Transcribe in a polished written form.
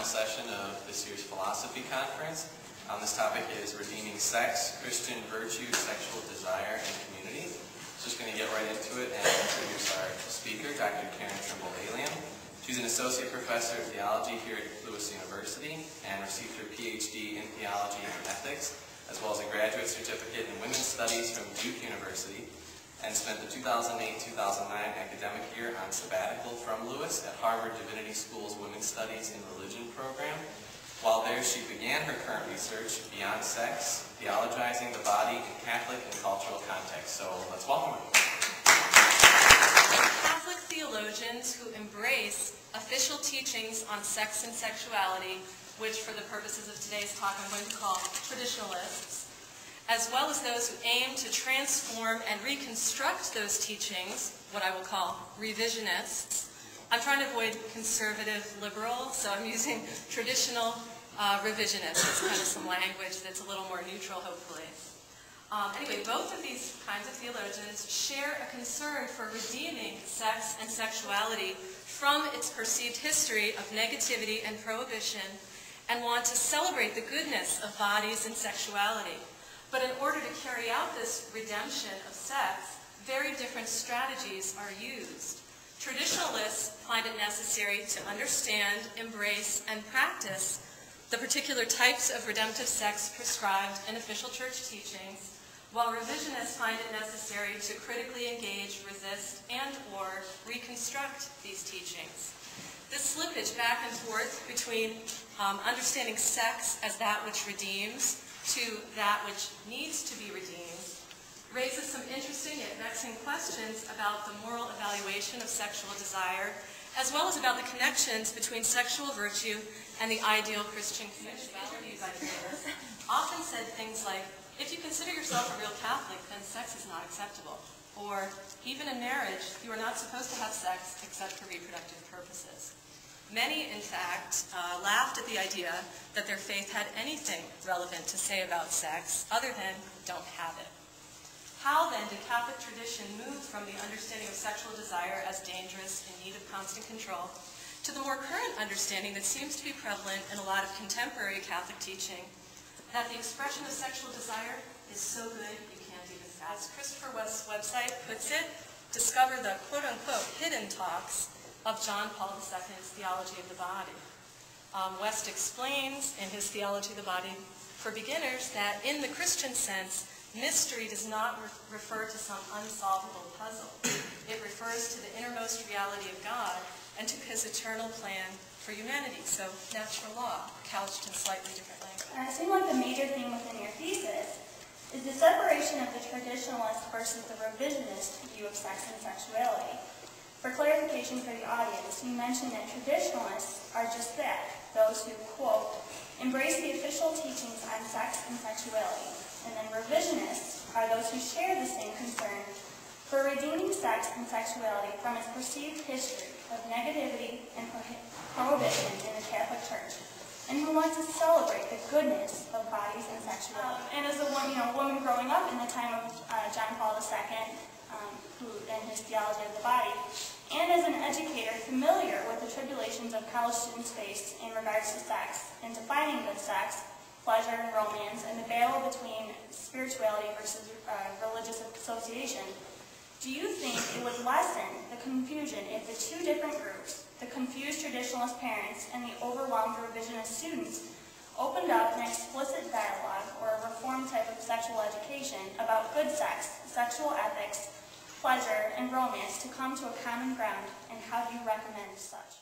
session of this year's philosophy conference. This topic is redeeming sex, Christian virtue, sexual desire, and community. Just going to get right into it and introduce our speaker, Dr. Karen Trimble Alian. She's an associate professor of theology here at Lewis University and received her PhD in theology and ethics, as well as a graduate certificate in women's studies from Duke University, and spent the 2008-2009 academic year on sabbatical from Lewis at Harvard Divinity School's Women's Studies in Religion program. While there, she began her current research, Beyond Sex, Theologizing the Body in Catholic and Cultural Context. So let's welcome her. Catholic theologians who embrace official teachings on sex and sexuality, which for the purposes of today's talk I'm going to call traditionalists, as well as those who aim to transform and reconstruct those teachings, what I will call revisionists. I'm trying to avoid conservative liberal, so I'm using traditional revisionist. It's kind of some language that's a little more neutral, hopefully. Anyway, both of these kinds of theologians share a concern for redeeming sex and sexuality from its perceived history of negativity and prohibition, and want to celebrate the goodness of bodies and sexuality. But in order to carry out this redemption of sex, very different strategies are used. Traditionalists find it necessary to understand, embrace, and practice the particular types of redemptive sex prescribed in official church teachings, while revisionists find it necessary to critically engage, resist, and/or reconstruct these teachings. This slippage back and forth between understanding sex as that which redeems to that which needs to be redeemed raises some interesting yet vexing questions about the moral evaluation of sexual desire, as well as about the connections between sexual virtue and the ideal Christian community. Often said things like, if you consider yourself a real Catholic, then sex is not acceptable. Or, even in marriage, you are not supposed to have sex except for reproductive purposes. Many, in fact, laughed at the idea that their faith had anything relevant to say about sex other than don't have it. How then did Catholic tradition move from the understanding of sexual desire as dangerous, in need of constant control, to the more current understanding that seems to be prevalent in a lot of contemporary Catholic teaching, that the expression of sexual desire is so good you can't even stop? As Christopher West's website puts it, discover the quote-unquote hidden talks of John Paul II's Theology of the Body. West explains in his Theology of the Body for beginners that in the Christian sense, mystery does not refer to some unsolvable puzzle. It refers to the innermost reality of God and to his eternal plan for humanity. So natural law, couched in slightly different language. It seems like the major theme within your thesis is the separation of the traditionalist versus the revisionist view of sex and sexuality. For clarification for the audience, you mentioned that traditionalists are just that, those who, quote, embrace the official teachings on sex and sexuality, and then revisionists are those who share the same concern for redeeming sex and sexuality from its perceived history of negativity and prohibition in the Catholic Church, and who want to celebrate the goodness of bodies and sexuality. And as a woman growing up in the time of John Paul II, and his Theology of the Body, and as an educator familiar with the tribulations of college students face in regards to sex, and defining good sex, pleasure and romance, and the battle between spirituality versus religious association, do you think it would lessen the confusion if the two different groups, the confused traditionalist parents and the overwhelmed revisionist students, opened up an explicit dialogue or a reformed type of sexual education about good sex, sexual ethics, pleasure, and romance to come to a common ground, and how do you recommend such?